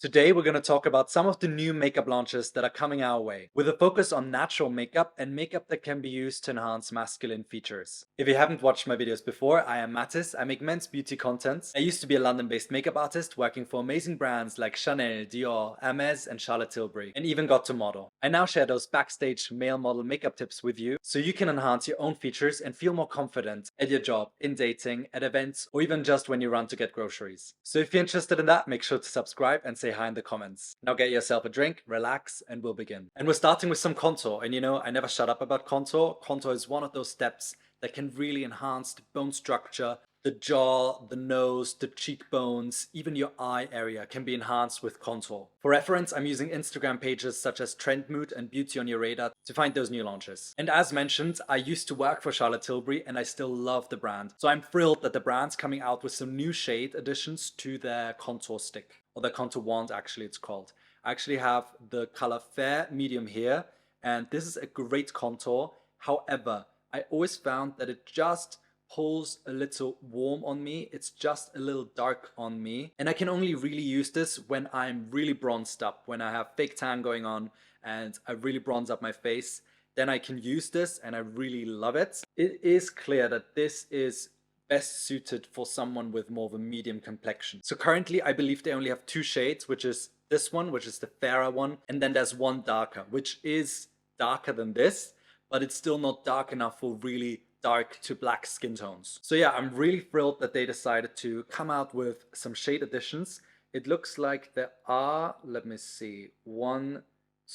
Today, we're going to talk about some of the new makeup launches that are coming our way, with a focus on natural makeup and makeup that can be used to enhance masculine features. If you haven't watched my videos before, I am Mattis. I make men's beauty content. I used to be a London-based makeup artist working for amazing brands like Chanel, Dior, Hermes, and Charlotte Tilbury, and even got to model. I now share those backstage male model makeup tips with you so you can enhance your own features and feel more confident at your job, in dating, at events, or even just when you run to get groceries. So if you're interested in that, make sure to subscribe and say hi in the comments. Now get yourself a drink, relax, and we'll begin. And we're starting with some contour. And you know, I never shut up about contour. Contour is one of those steps that can really enhance the bone structure. The jaw, the nose, the cheekbones, even your eye area can be enhanced with contour. For reference, I'm using Instagram pages such as Trendmood and Beauty on Your Radar to find those new launches. And as mentioned, I used to work for Charlotte Tilbury and I still love the brand. So I'm thrilled that the brand's coming out with some new shade additions to their contour stick, or their contour wand actually it's called. I actually have the color Fair Medium here, and this is a great contour. However, I always found that it just pulls a little warm on me. It's just a little dark on me. And I can only really use this when I'm really bronzed up, when I have fake tan going on and I really bronze up my face. Then I can use this and I really love it. It is clear that this is best suited for someone with more of a medium complexion. So currently I believe they only have two shades, which is this one, which is the fairer one. And then there's one darker, which is darker than this, but it's still not dark enough for really dark to black skin tones. So yeah, I'm really thrilled that they decided to come out with some shade additions. It looks like there are, let me see, 1,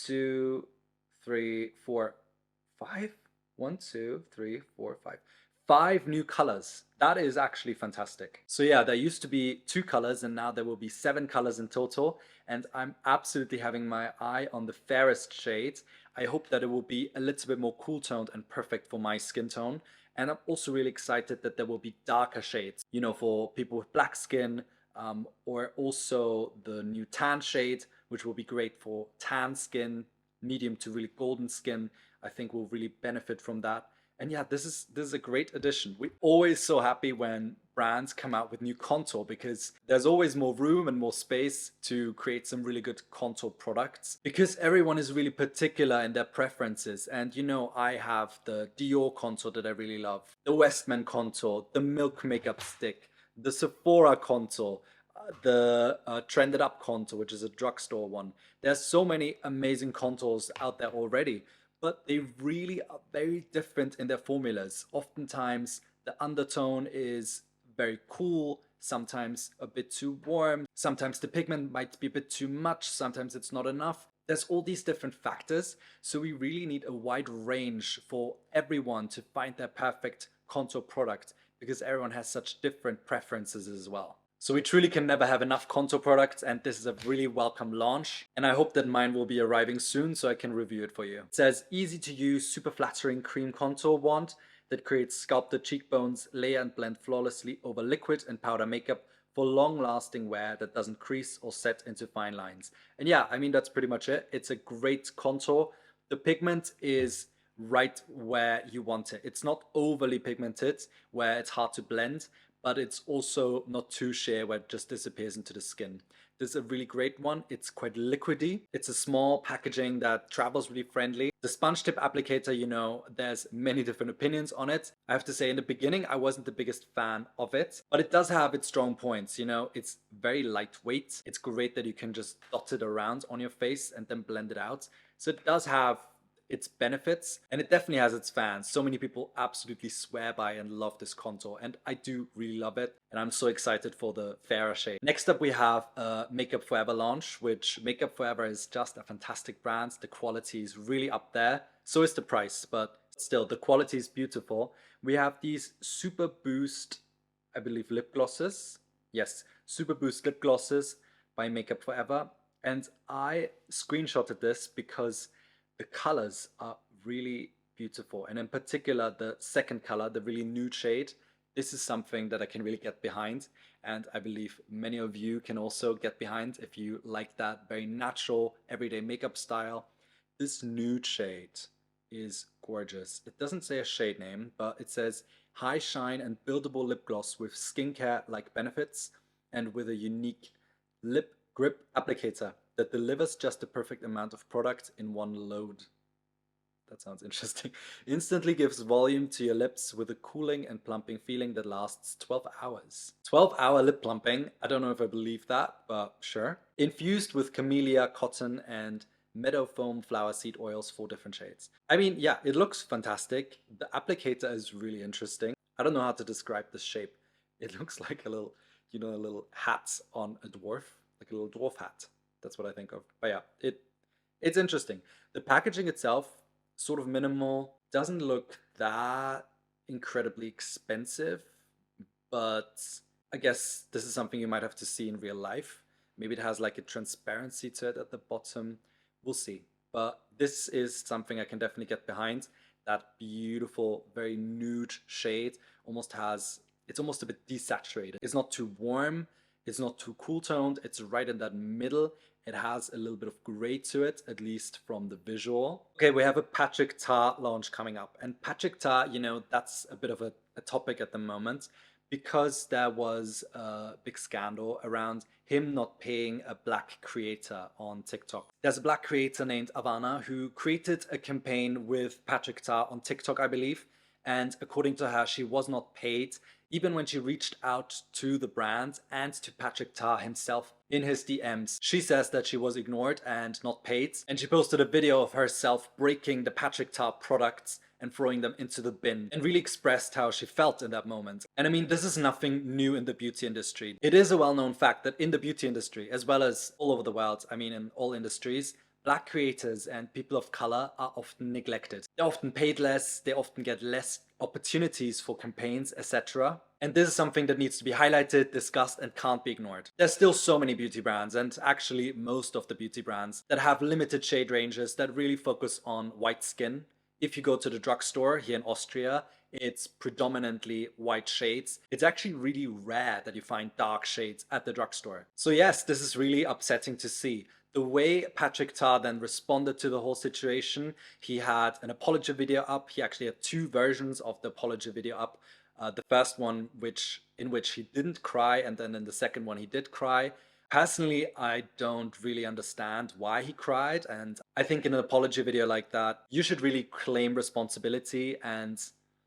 2, 3, 4, 5. 1, 2, 3, 4, 5. 5 new colors. That is actually fantastic. So yeah, there used to be 2 colors and now there will be 7 colors in total. And I'm absolutely having my eye on the fairest shade. I hope that it will be a little bit more cool toned and perfect for my skin tone. And I'm also really excited that there will be darker shades, you know, for people with black skin, or also the new tan shade, which will be great for tan skin, medium to really golden skin. I think will really benefit from that. And yeah, this is a great addition. We're always so happy when brands come out with new contour because there's always more room and more space to create some really good contour products because everyone is really particular in their preferences. And you know, I have the Dior contour that I really love, the Westman contour, the Milk makeup stick, the Sephora contour, the Trended Up contour, which is a drugstore one. There's so many amazing contours out there already, but they really are very different in their formulas. Oftentimes, the undertone is very cool, sometimes a bit too warm, sometimes the pigment might be a bit too much, sometimes it's not enough. There's all these different factors, so we really need a wide range for everyone to find their perfect contour product because everyone has such different preferences as well. So we truly can never have enough contour products, and this is a really welcome launch. And I hope that mine will be arriving soon so I can review it for you. It says easy to use, super flattering cream contour wand that creates sculpted cheekbones, layer and blend flawlessly over liquid and powder makeup for long-lasting wear that doesn't crease or set into fine lines. And yeah, I mean, that's pretty much it. It's a great contour. The pigment is right where you want it. It's not overly pigmented where it's hard to blend, but it's also not too sheer where it just disappears into the skin. This is a really great one. It's quite liquidy. It's a small packaging that travels really friendly. The sponge tip applicator, you know, there's many different opinions on it. I have to say in the beginning, I wasn't the biggest fan of it, but it does have its strong points. You know, it's very lightweight. It's great that you can just dot it around on your face and then blend it out. So it does have its benefits, and it definitely has its fans. So many people absolutely swear by and love this contour, and I do really love it, and I'm so excited for the fairer shade. Next up we have a Makeup Forever launch, which Makeup Forever is just a fantastic brand. The quality is really up there, so is the price, but still the quality is beautiful. We have these Super Boost, I believe, lip glosses. Yes, Super Boost lip glosses by Makeup Forever, and I screenshotted this because the colors are really beautiful, and in particular the second color, the really nude shade. This is something that I can really get behind, and I believe many of you can also get behind if you like that very natural everyday makeup style. This nude shade is gorgeous. It doesn't say a shade name, but it says high shine and buildable lip gloss with skincare like benefits and with a unique lip grip applicator that delivers just the perfect amount of product in one load. That sounds interesting. Instantly gives volume to your lips with a cooling and plumping feeling that lasts 12 hours. 12-hour lip plumping. I don't know if I believe that, but sure. Infused with camellia, cotton, and meadow foam flower seed oils, 4 different shades. I mean, yeah, it looks fantastic. The applicator is really interesting. I don't know how to describe this shape. It looks like a little, a little hat on a dwarf, like a little dwarf hat. That's what I think of. But yeah, it's interesting. The packaging itself, sort of minimal, doesn't look that incredibly expensive, but I guess this is something you might have to see in real life. Maybe it has like a transparency to it at the bottom. We'll see. But this is something I can definitely get behind. That beautiful, very nude shade it's almost a bit desaturated. It's not too warm, it's not too cool toned, it's right in that middle. It has a little bit of gray to it, at least from the visual. Okay, we have a Patrick Ta launch coming up. And Patrick Ta, that's a bit of a topic at the moment because there was a big scandal around him not paying a black creator on TikTok. There's a black creator named Avana who created a campaign with Patrick Ta on TikTok, I believe. And according to her, she was not paid even when she reached out to the brand and to Patrick Ta himself in his DMs. She says that she was ignored and not paid, and she posted a video of herself breaking the Patrick Ta products and throwing them into the bin, and really expressed how she felt in that moment. And I mean, this is nothing new in the beauty industry. It is a well-known fact that in the beauty industry, as well as all over the world, I mean in all industries, black creators and people of color are often neglected. They're often paid less, they often get less opportunities for campaigns, etc. And this is something that needs to be highlighted, discussed, and can't be ignored. There's still so many beauty brands, and actually most of the beauty brands, that have limited shade ranges that really focus on white skin. If you go to the drugstore here in Austria, it's predominantly white shades. It's actually really rare that you find dark shades at the drugstore. So yes, this is really upsetting to see. The way Patrick Ta then responded to the whole situation, he had an apology video up. He actually had 2 versions of the apology video up. The first one in which he didn't cry, and then in the second one he did cry. Personally, I don't really understand why he cried, and I think in an apology video like that, you should really claim responsibility and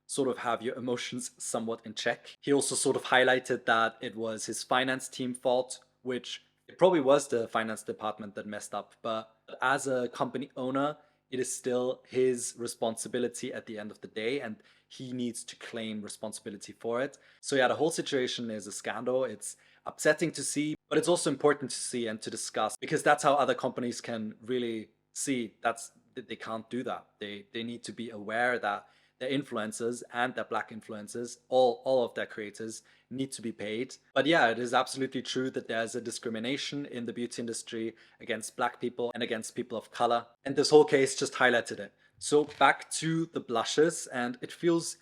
sort of have your emotions somewhat in check. He also sort of highlighted that it was his finance team fault, which it probably was the finance department that messed up, but as a company owner, it is still his responsibility at the end of the day, and he needs to claim responsibility for it. So yeah, the whole situation is a scandal. It's upsetting to see, but it's also important to see and to discuss, because that's how other companies can really see that they can't do that. They need to be aware that their influencers and their black influencers, all of their creators, need to be paid. But yeah, it is absolutely true that there's a discrimination in the beauty industry against black people and against people of color. And this whole case just highlighted it. So back to the blushes, and it feels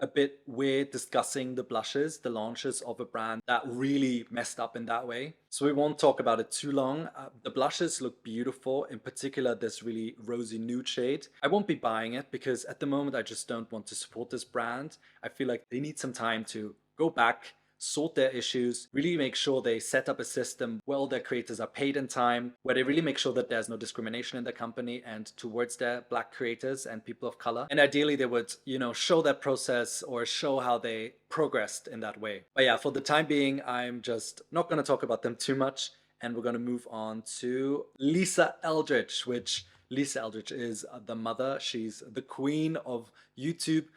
a bit weird discussing the blushes, the launches of a brand that really messed up in that way. So we won't talk about it too long. The blushes look beautiful, in particular this really rosy nude shade. I won't be buying it because at the moment I just don't want to support this brand. I feel like they need some time to go back, sort their issues, really make sure they set up a system where all their creators are paid in time, where they really make sure that there's no discrimination in the company and towards their black creators and people of color. And ideally they would, show that process or show how they progressed in that way. But yeah, for the time being, I'm just not going to talk about them too much, and we're going to move on to Lisa Eldridge, which Lisa Eldridge is the mother. She's the queen of YouTube.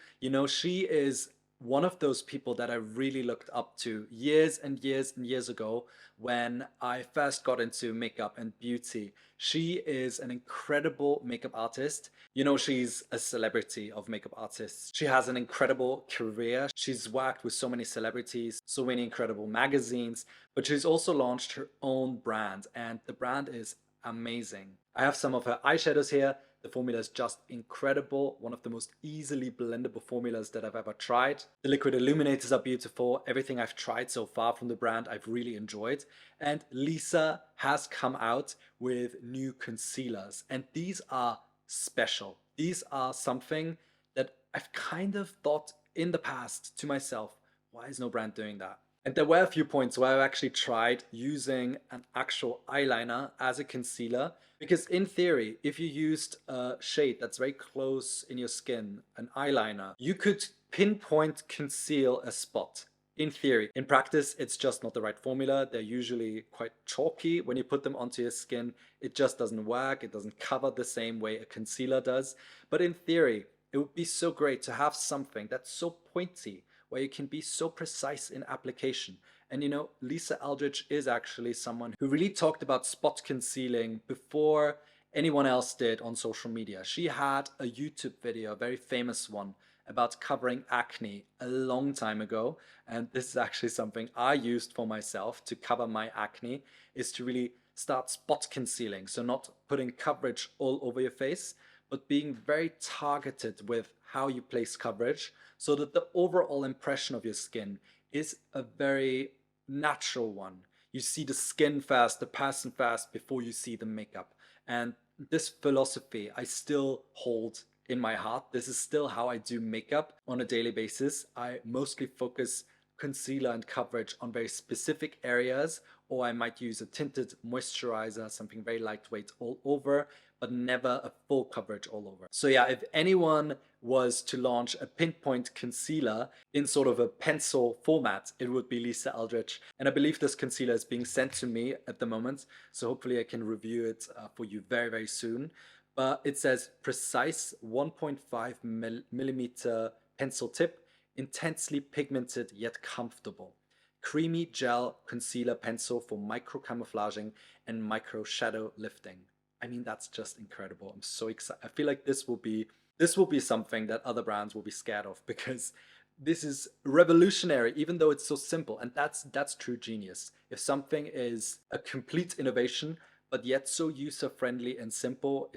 She is one of those people that I really looked up to years and years and years ago when I first got into makeup and beauty. She is an incredible makeup artist. She's a celebrity of makeup artists. She has an incredible career. She's worked with so many celebrities, so many incredible magazines, but she's also launched her own brand, and the brand is amazing. I have some of her eyeshadows here. The formula is just incredible, one of the most easily blendable formulas that I've ever tried. The liquid illuminators are beautiful. Everything I've tried so far from the brand I've really enjoyed. And Lisa has come out with new concealers, and these are special. These are something that I've kind of thought in the past to myself, why is no brand doing that? And there were a few points where I actually tried using an actual eyeliner as a concealer, because in theory, if you used a shade that's very close in your skin, an eyeliner, you could pinpoint conceal a spot. In theory. In practice, it's just not the right formula. They're usually quite chalky. When you put them onto your skin, it just doesn't work. It doesn't cover the same way a concealer does. But in theory, it would be so great to have something that's so pointy, where you can be so precise in application. And you know, Lisa Eldridge is actually someone who really talked about spot concealing before anyone else did on social media. She had a YouTube video, a very famous one, about covering acne a long time ago. And this is actually something I used for myself to cover my acne, is to really start spot concealing. So not putting coverage all over your face, but being very targeted with how you place coverage so that the overall impression of your skin is a very natural one. You see the skin first, the person first, before you see the makeup. And this philosophy I still hold in my heart. This is still how I do makeup on a daily basis. I mostly focus concealer and coverage on very specific areas, or I might use a tinted moisturizer, something very lightweight all over, but never a full coverage all over. So yeah, if anyone was to launch a pinpoint concealer in sort of a pencil format, it would be Lisa Eldridge. And I believe this concealer is being sent to me at the moment, so hopefully I can review it for you very, very soon. But it says precise 1.5 millimeter pencil tip, intensely pigmented yet comfortable. Creamy gel concealer pencil for micro camouflaging and micro shadow lifting. I mean, that's just incredible. I'm so excited. I feel like this will be something that other brands will be scared of, because this is revolutionary, even though it's so simple. And that's true genius. If something is a complete innovation, but yet so user-friendly and simple,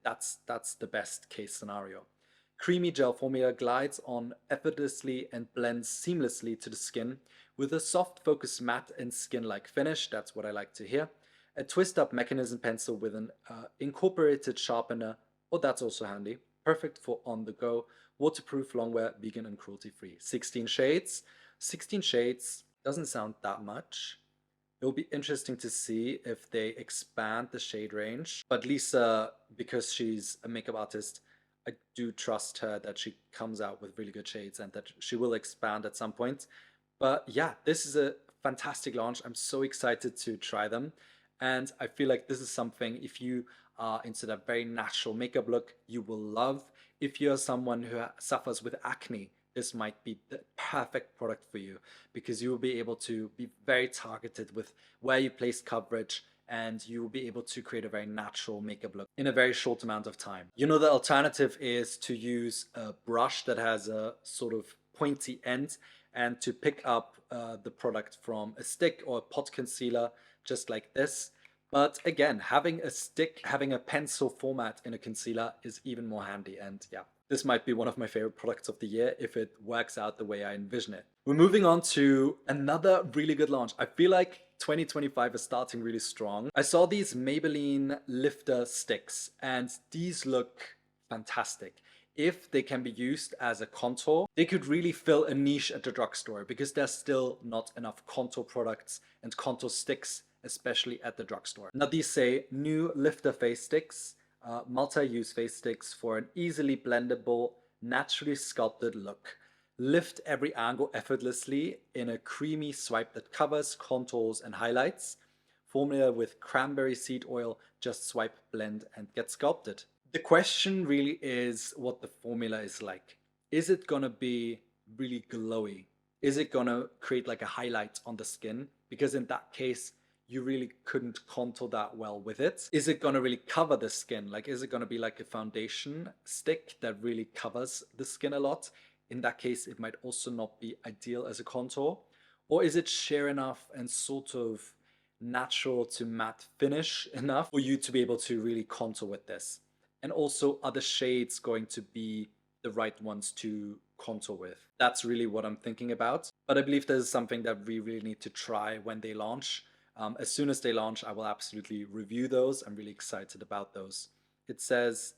that's the best case scenario. Creamy gel formula glides on effortlessly and blends seamlessly to the skin with a soft focus matte and skin-like finish. That's what I like to hear. A twist-up mechanism pencil with an incorporated sharpener. Oh, that's also handy. Perfect for on-the-go. Waterproof, longwear, vegan and cruelty-free. 16 shades. 16 shades doesn't sound that much. It will be interesting to see if they expand the shade range. But Lisa, because she's a makeup artist, I do trust her that she comes out with really good shades and that she will expand at some point. But yeah, this is a fantastic launch. I'm so excited to try them. And I feel like this is something, if you are into that very natural makeup look, you will love. If you're someone who suffers with acne, this might be the perfect product for you, because you will be able to be very targeted with where you place coverage, and you will be able to create a very natural makeup look in a very short amount of time. You know, the alternative is to use a brush that has a sort of pointy end and to pick up the product from a stick or a pot concealer, just like this. But again, having a stick, having a pencil format in a concealer is even more handy. And yeah, this might be one of my favorite products of the year if it works out the way I envision it. We're moving on to another really good launch. I feel like 2025 is starting really strong. I saw these Maybelline lifter sticks, and these look fantastic. If they can be used as a contour, they could really fill a niche at the drugstore, because there's still not enough contour products and contour sticks, especially at the drugstore. Now these say new lifter face sticks, multi-use face sticks for an easily blendable, naturally sculpted look. Lift every angle effortlessly in a creamy swipe that covers, contours, and highlights. Formula with cranberry seed oil, just swipe, blend, and get sculpted. The question really is what the formula is like. Is it gonna be really glowy? Is it gonna create like a highlight on the skin? Because in that case, you really couldn't contour that well with it. Is it gonna really cover the skin? Like, is it gonna be like a foundation stick that really covers the skin a lot? In that case, it might also not be ideal as a contour. Or is it sheer enough and sort of natural to matte finish enough for you to be able to really contour with this? And also, are the shades going to be the right ones to contour with? That's really what I'm thinking about. But I believe this is something that we really need to try when they launch. As soon as they launch, I will absolutely review those. I'm really excited about those. It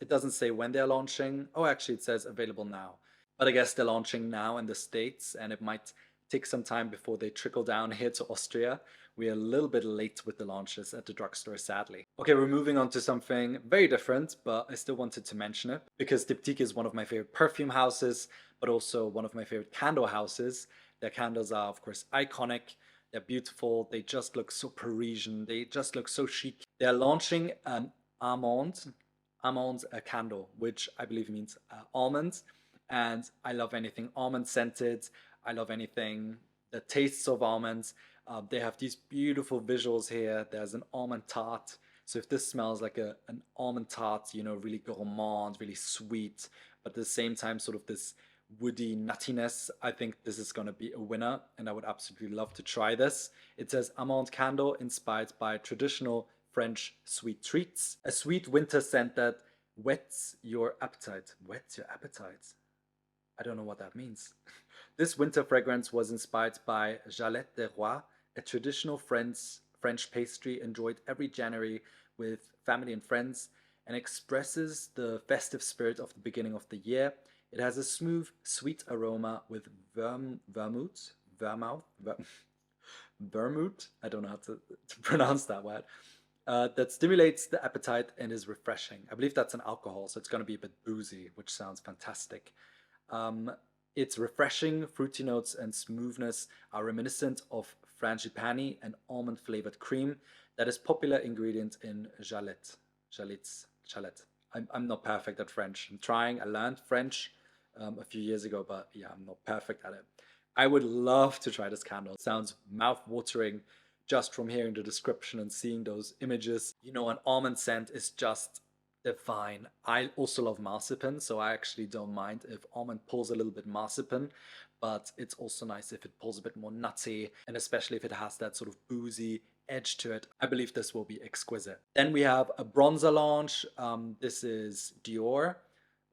doesn't say when they're launching. Oh, actually, it says available now. But I guess they're launching now in the States, and it might take some time before they trickle down here to Austria. We are a little bit late with the launches at the drugstore, sadly. Okay, we're moving on to something very different, but I still wanted to mention it because Diptyque is one of my favorite perfume houses, but also one of my favorite candle houses. Their candles are, of course, iconic. They're beautiful. They just look so Parisian. They just look so chic. They're launching an Amande candle, which I believe means almond. And I love anything almond scented. I love anything that tastes of almonds. They have these beautiful visuals here. There's an almond tart. So if this smells like an almond tart, you know, really gourmand, really sweet, but at the same time sort of this woody nuttiness, I think this is going to be a winner, and I would absolutely love to try this. It says Amande candle inspired by traditional French sweet treats. A sweet winter scent that whets your appetite. Whets your appetite? I don't know what that means. This winter fragrance was inspired by Galette des Rois, a traditional French pastry enjoyed every January with family and friends, and expresses the festive spirit of the beginning of the year. It has a smooth, sweet aroma with vermouth. I don't know how to pronounce that word. That stimulates the appetite and is refreshing. I believe that's an alcohol, so it's going to be a bit boozy, which sounds fantastic. Its refreshing fruity notes and smoothness are reminiscent of frangipani, an almond-flavored cream that is popular ingredient in Galette. I'm not perfect at French. I'm trying. I learned French a few years ago, but yeah, I'm not perfect at it. I would love to try this candle. It sounds mouth-watering just from hearing the description and seeing those images. You know, an almond scent is just divine. I also love marzipan, so I actually don't mind if almond pulls a little bit marzipan, but it's also nice if it pulls a bit more nutty, and especially if it has that sort of boozy edge to it. I believe this will be exquisite. Then we have a bronzer launch. This is Dior,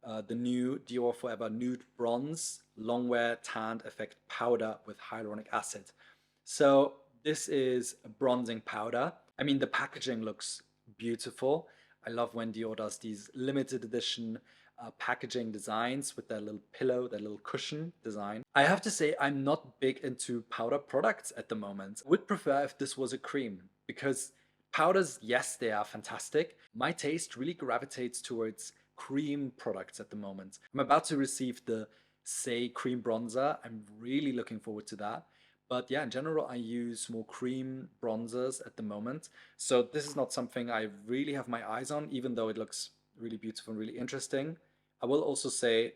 the new Dior Forever Nude Bronze Longwear Tanned Effect Powder with hyaluronic acid. So this is a bronzing powder. I mean, the packaging looks beautiful. I love when Dior does these limited edition packaging designs with their little pillow, their little cushion design. I have to say I'm not big into powder products at the moment. Would prefer if this was a cream, because powders, yes, they are fantastic. My taste really gravitates towards cream products at the moment. I'm about to receive the Say cream bronzer. I'm really looking forward to that. But yeah, in general, I use more cream bronzers at the moment. So this is not something I really have my eyes on, even though it looks really beautiful and really interesting. I will also say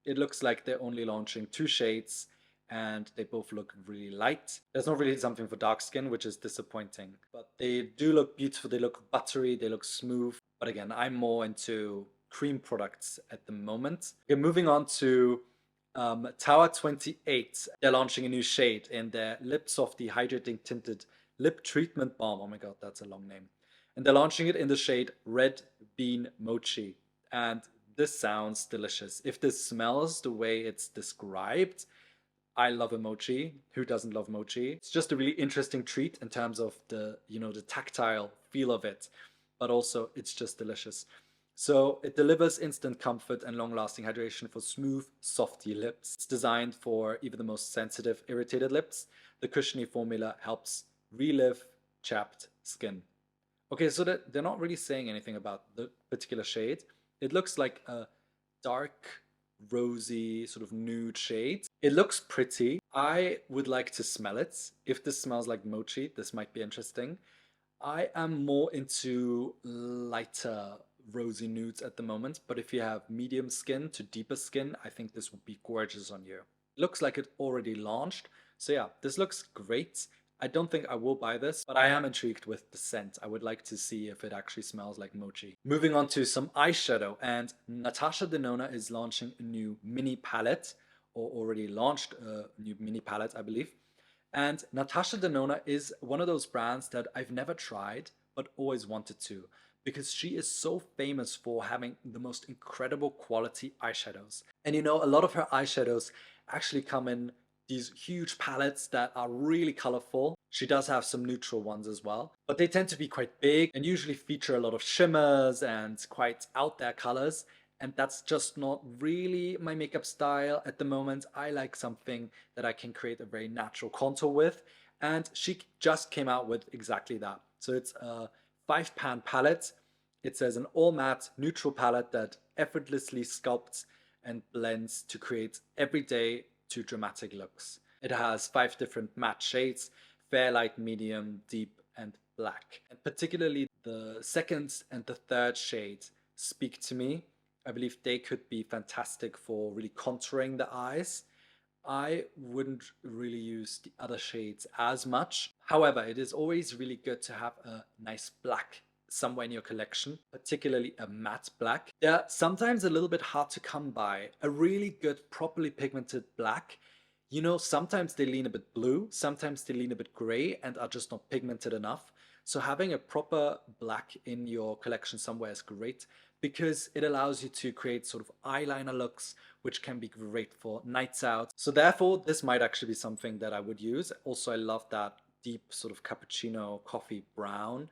it looks like they're only launching 2 shades and they both look really light. There's not really something for dark skin, which is disappointing. But they do look beautiful. They look buttery. They look smooth. But again, I'm more into cream products at the moment. Okay, moving on to Tower 28. They're launching a new shade in their Lip Softy Hydrating Tinted Lip Treatment Balm. Oh my god, that's a long name. And they're launching it in the shade Red Bean Mochi. And this sounds delicious. If this smells the way it's described, I love a mochi. Who doesn't love mochi? It's just a really interesting treat in terms of the, you know, the tactile feel of it, but also it's just delicious. So it delivers instant comfort and long-lasting hydration for smooth, softy lips. It's designed for even the most sensitive, irritated lips. The cushiony formula helps relive chapped skin. Okay, so they're not really saying anything about the particular shade. It looks like a dark, rosy, sort of nude shade. It looks pretty. I would like to smell it. If this smells like mochi, this might be interesting. I am more into lighter rosy nudes at the moment, but if you have medium skin to deeper skin, I think this would be gorgeous on you. Looks like it already launched. So yeah, this looks great. I don't think I will buy this, but I am intrigued with the scent. I would like to see if it actually smells like mochi. Moving on to some eyeshadow, and Natascha Denona is launching a new mini palette, or already launched a new mini palette, I believe. And Natascha Denona is one of those brands that I've never tried, but always wanted to, because she is so famous for having the most incredible quality eyeshadows. And you know, a lot of her eyeshadows actually come in these huge palettes that are really colorful. She does have some neutral ones as well, but they tend to be quite big and usually feature a lot of shimmers and quite out there colors. and that's just not really my makeup style at the moment. I like something that I can create a very natural contour with, and she just came out with exactly that. So it's a 5-pan palette. It says an all matte neutral palette that effortlessly sculpts and blends to create everyday to dramatic looks. It has 5 different matte shades: fair, light, medium, deep, and black. And particularly the second and the third shade speak to me. I believe they could be fantastic for really contouring the eyes. I wouldn't really use the other shades as much. However, it is always really good to have a nice black somewhere in your collection, particularly a matte black. They're sometimes a little bit hard to come by. A really good, properly pigmented black, you know, sometimes they lean a bit blue, sometimes they lean a bit gray and are just not pigmented enough. So having a proper black in your collection somewhere is great because it allows you to create sort of eyeliner looks, which can be great for nights out. So therefore, this might actually be something that I would use. Also, I love that deep sort of cappuccino coffee brown.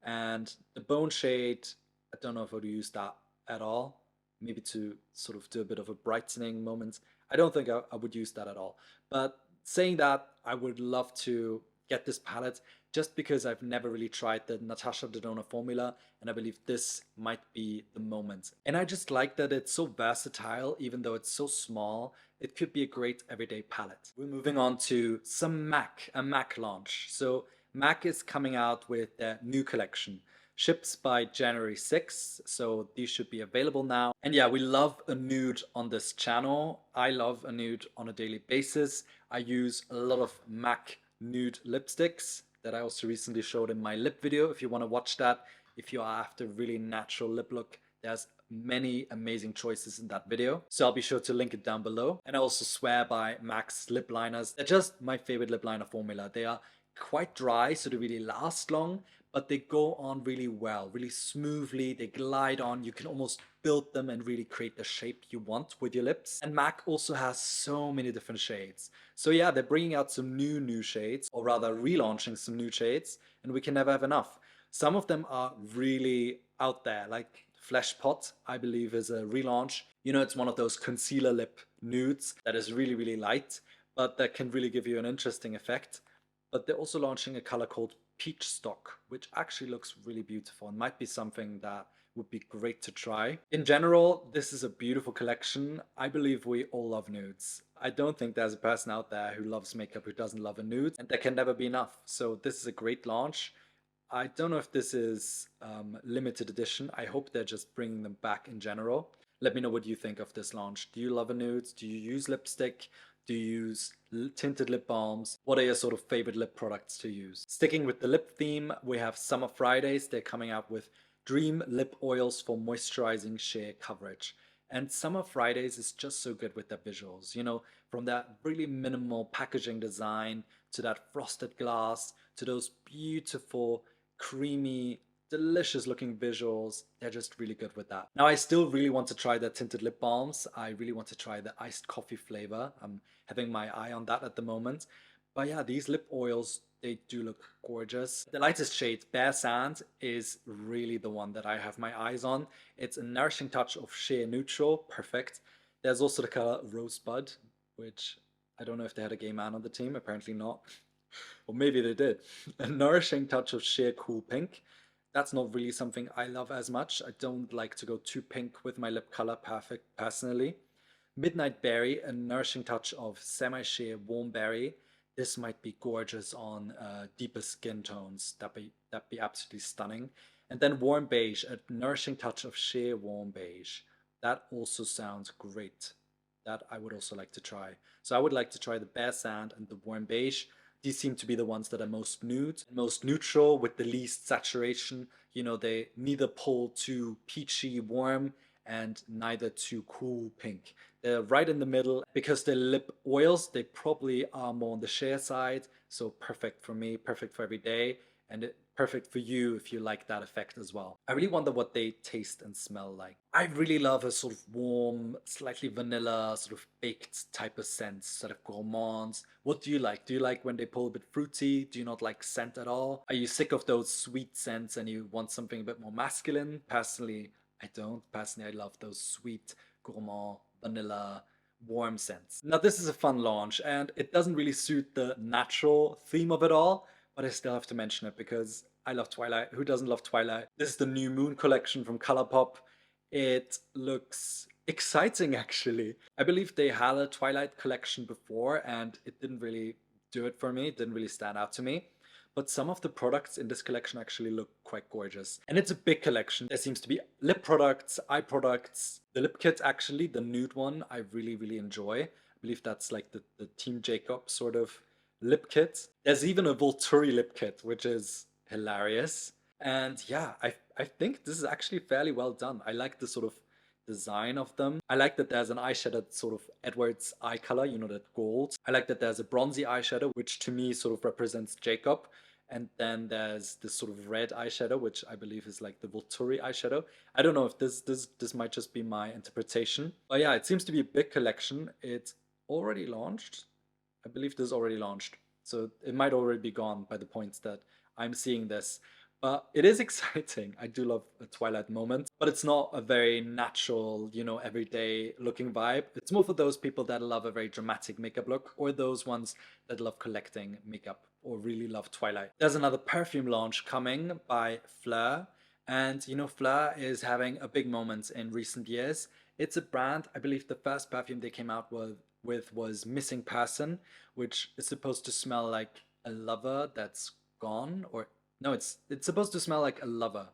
And the bone shade, I don't know if I would use that at all. Maybe to sort of do a bit of a brightening moment. I don't think I would use that at all. But saying that, I would love to get this palette just because I've never really tried the Natascha Denona formula, and I believe this might be the moment. And I just like that it's so versatile, even though it's so small. It could be a great everyday palette. We're moving on to some MAC, a MAC launch. So MAC is coming out with their new collection. Ships by January 6th, so these should be available now. And yeah, we love a nude on this channel. I love a nude on a daily basis. I use a lot of MAC nude lipsticks that I also recently showed in my lip video. If you want to watch that, if you are after really natural lip look, there's many amazing choices in that video. So I'll be sure to link it down below. And I also swear by MAC's lip liners. They're just my favorite lip liner formula. They are quite dry, so they really last long, but they go on really well, really smoothly. They glide on. You can almost build them and really create the shape you want with your lips. And MAC also has so many different shades. So yeah, they're bringing out some new shades, or rather relaunching some new shades, and we can never have enough. Some of them are really out there, like Flesh Pot, I believe, is a relaunch. You know, it's one of those concealer lip nudes that is really light, but that can really give you an interesting effect. But they're also launching a color called Peach Stock, which actually looks really beautiful and might be something that would be great to try. In general, this is a beautiful collection. I believe we all love nudes. I don't think there's a person out there who loves makeup who doesn't love a nude, and there can never be enough. So this is a great launch. I don't know if this is limited edition. I hope they're just bringing them back in general. Let me know what you think of this launch. Do you love a nude? Do you use lipstick? Do you use tinted lip balms? What are your sort of favorite lip products to use? Sticking with the lip theme, we have Summer Fridays. They're coming out with Dream Lip Oils for moisturizing sheer coverage. And Summer Fridays is just so good with their visuals. You know, from that really minimal packaging design to that frosted glass to those beautiful, creamy, delicious looking visuals. They're just really good with that. Now, I still really want to try the tinted lip balms. I really want to try the iced coffee flavor. I'm having my eye on that at the moment. But yeah, these lip oils, they do look gorgeous. The lightest shade, Bare Sand, is really the one that I have my eyes on. It's a nourishing touch of sheer neutral, perfect. There's also the color Rosebud, which I don't know if they had a gay man on the team, apparently not. Or maybe they did. A nourishing touch of sheer cool pink. That's not really something I love as much. I don't like to go too pink with my lip color personally. Midnight Berry, a nourishing touch of semi-sheer warm berry. This might be gorgeous on deeper skin tones. That'd be absolutely stunning. And then Warm Beige, a nourishing touch of sheer warm beige. That also sounds great. That I would also like to try. So I would like to try the Bare Sand and the Warm Beige. These seem to be the ones that are most nude, most neutral with the least saturation. You know, they neither pull too peachy warm and neither too cool pink. They're right in the middle. Because they're lip oils, they probably are more on the sheer side. So perfect for me, perfect for every day, and perfect for you if you like that effect as well. I really wonder what they taste and smell like. I really love a sort of warm, slightly vanilla, sort of baked type of scent, sort of gourmands. What do you like? Do you like when they pull a bit fruity? Do you not like scent at all? Are you sick of those sweet scents and you want something a bit more masculine? Personally, I don't. Personally, I love those sweet, gourmand, vanilla, warm scents. Now, this is a fun launch, and it doesn't really suit the natural theme of it all, but I still have to mention it because I love Twilight. Who doesn't love Twilight? This is the new Moon collection from Colourpop. It looks exciting, actually. I believe they had a Twilight collection before, and it didn't really do it for me. It didn't really stand out to me. But some of the products in this collection actually look quite gorgeous. And it's a big collection. There seems to be lip products, eye products. The lip kit, actually, the nude one, I really, really enjoy. I believe that's like the Team Jacob sort of lip kit. There's even a Volturi lip kit, which is hilarious. And yeah, I think this is actually fairly well done. I like the sort of design of them. I like that there's an eyeshadow sort of Edward's eye color, you know, that gold. I like that there's a bronzy eyeshadow, which to me sort of represents Jacob. And then there's this sort of red eyeshadow, which I believe is like the Volturi eyeshadow. I don't know if this might just be my interpretation. But yeah, it seems to be a big collection. It's already launched. I believe this is already launched. So it might already be gone by the points that I'm seeing this. But it is exciting. I do love a Twilight moment, but it's not a very natural, you know, everyday looking vibe. It's more for those people that love a very dramatic makeup look, or those ones that love collecting makeup or really love Twilight. There's another perfume launch coming by Phlur. And, you know, Phlur is having a big moment in recent years. It's a brand, I believe the first perfume they came out with was Missing Person, which is supposed to smell like a lover that's gone, or no, it's supposed to smell like a lover,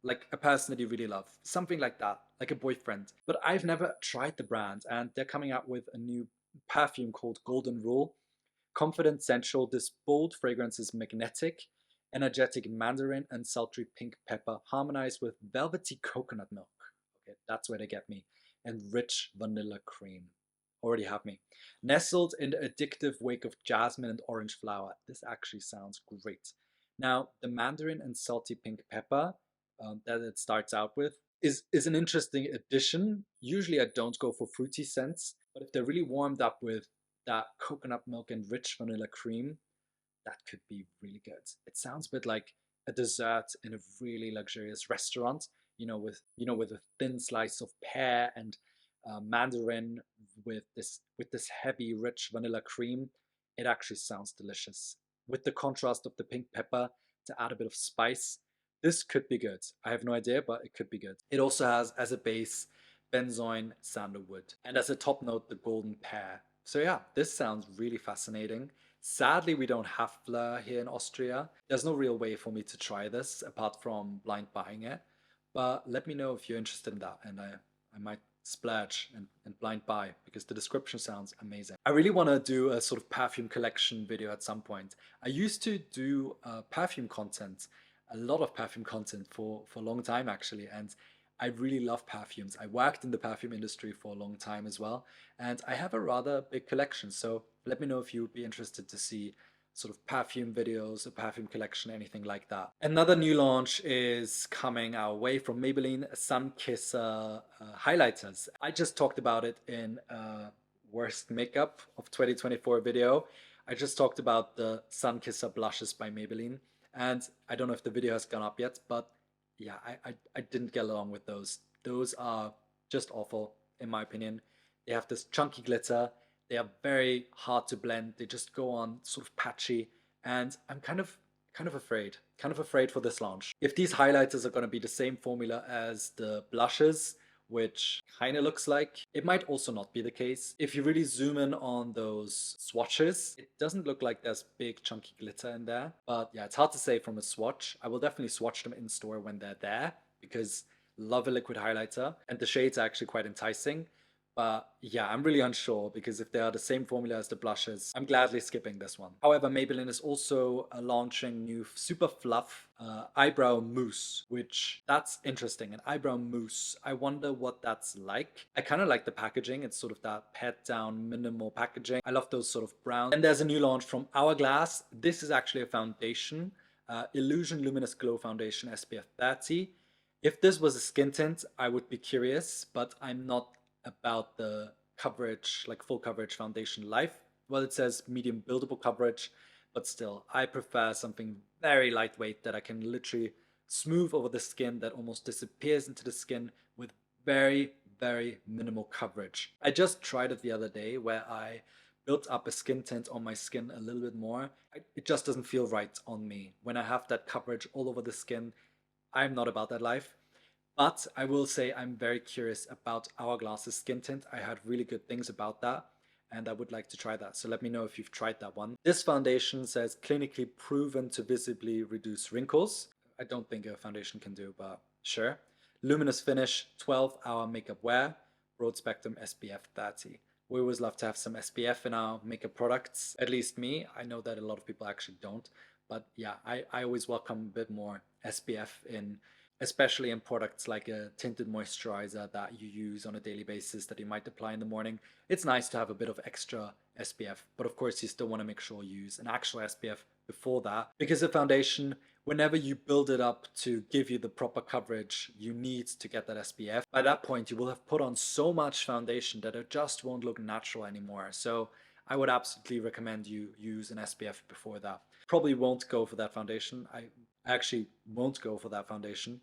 like a person that you really love, something like that, like a boyfriend. But I've never tried the brand, and they're coming out with a new perfume called Golden Rule. Confident, sensual, this bold fragrance is magnetic, energetic mandarin and sultry pink pepper harmonized with velvety coconut milk. Okay, that's where they get me. And rich vanilla cream. Already have me. Nestled in the addictive wake of jasmine and orange flower. This actually sounds great. Now, the mandarin and salty pink pepper that it starts out with is an interesting addition. Usually I don't go for fruity scents, but if they're really warmed up with that coconut milk and rich vanilla cream, that could be really good. It sounds a bit like a dessert in a really luxurious restaurant, with a thin slice of pear and mandarin with this heavy, rich vanilla cream. It actually sounds delicious. With the contrast of the pink pepper to add a bit of spice, this could be good. I have no idea, but it could be good. It also has as a base benzoin sandalwood, and as a top note, the golden pear. So yeah, this sounds really fascinating. Sadly, we don't have Fluff here in Austria. There's no real way for me to try this apart from blind buying it. But let me know if you're interested in that, and I might splurge and blind buy because the description sounds amazing. I really want to do a sort of perfume collection video at some point. I used to do perfume content, a lot of perfume content for a long time actually, and I really love perfumes. I worked in the perfume industry for a long time as well, and I have a rather big collection. So let me know if you would be interested to see sort of perfume videos, a perfume collection, anything like that. Another new launch is coming our way from Maybelline, Sun Kisser highlighters. I just talked about it in worst makeup of 2024 video. I just talked about the Sun Kisser blushes by Maybelline, and I don't know if the video has gone up yet, but yeah, I didn't get along with those. Those are just awful, in my opinion. They have this chunky glitter. They are very hard to blend. They just go on sort of patchy, and I'm kind of afraid for this launch. If these highlighters are going to be the same formula as the blushes, which kind of looks like, it might also not be the case. If you really zoom in on those swatches, it doesn't look like there's big chunky glitter in there. But yeah, it's hard to say from a swatch. I will definitely swatch them in store when they're there because love a liquid highlighter, and the shades are actually quite enticing. But yeah, I'm really unsure because if they are the same formula as the blushes, I'm gladly skipping this one. However, Maybelline is also launching new Super Fluff eyebrow mousse, which that's interesting. An eyebrow mousse. I wonder what that's like. I kind of like the packaging. It's sort of that pet down minimal packaging. I love those sort of browns. And there's a new launch from Hourglass. This is actually a foundation, Illusion Luminous Glow Foundation SPF 30. If this was a skin tint, I would be curious, but I'm not about the coverage, like full coverage foundation life. Well, it says medium buildable coverage, but still, I prefer something very lightweight that I can literally smooth over the skin that almost disappears into the skin with very, very minimal coverage. I just tried it the other day where I built up a skin tint on my skin a little bit more. It just doesn't feel right on me. When I have that coverage all over the skin, I'm not about that life. But I will say I'm very curious about Hourglass's skin tint. I heard really good things about that, and I would like to try that. So let me know if you've tried that one. This foundation says clinically proven to visibly reduce wrinkles. I don't think a foundation can do, but sure. Luminous finish, 12-hour makeup wear, broad spectrum SPF 30. We always love to have some SPF in our makeup products, at least me. I know that a lot of people actually don't, but yeah, I always welcome a bit more SPF in, especially in products like a tinted moisturizer that you use on a daily basis that you might apply in the morning. It's nice to have a bit of extra SPF, but of course you still want to make sure you use an actual SPF before that, because the foundation, whenever you build it up to give you the proper coverage you need to get that SPF, by that point you will have put on so much foundation that it just won't look natural anymore. So I would absolutely recommend you use an SPF before that. Probably won't go for that foundation. I actually won't go for that foundation,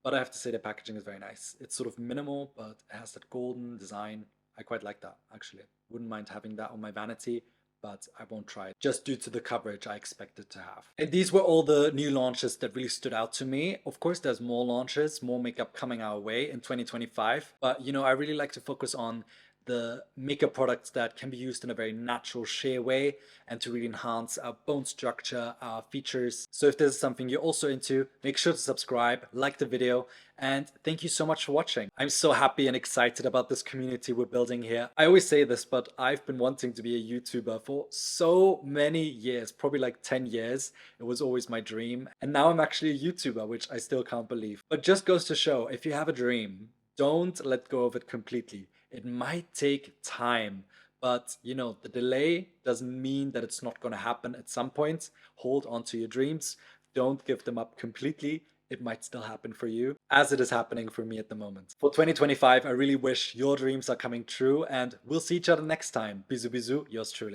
but I have to say the packaging is very nice. It's sort of minimal, but it has that golden design. I quite like that, actually. Wouldn't mind having that on my vanity, but I won't try it just due to the coverage I expected to have. And these were all the new launches that really stood out to me. Of course, there's more launches, more makeup coming our way in 2025, but you know, I really like to focus on the makeup products that can be used in a very natural sheer way and to really enhance our bone structure, our features. So if this is something you're also into, make sure to subscribe, like the video, and thank you so much for watching. I'm so happy and excited about this community we're building here. I always say this, but I've been wanting to be a YouTuber for so many years, probably like 10 years. It was always my dream. And now I'm actually a YouTuber, which I still can't believe. But just goes to show, if you have a dream, don't let go of it completely. It might take time, but you know, the delay doesn't mean that it's not going to happen at some point. Hold on to your dreams. Don't give them up completely. It might still happen for you, as it is happening for me at the moment. For 2025, I really wish your dreams are coming true, and we'll see each other next time. Bisous bisous, yours truly.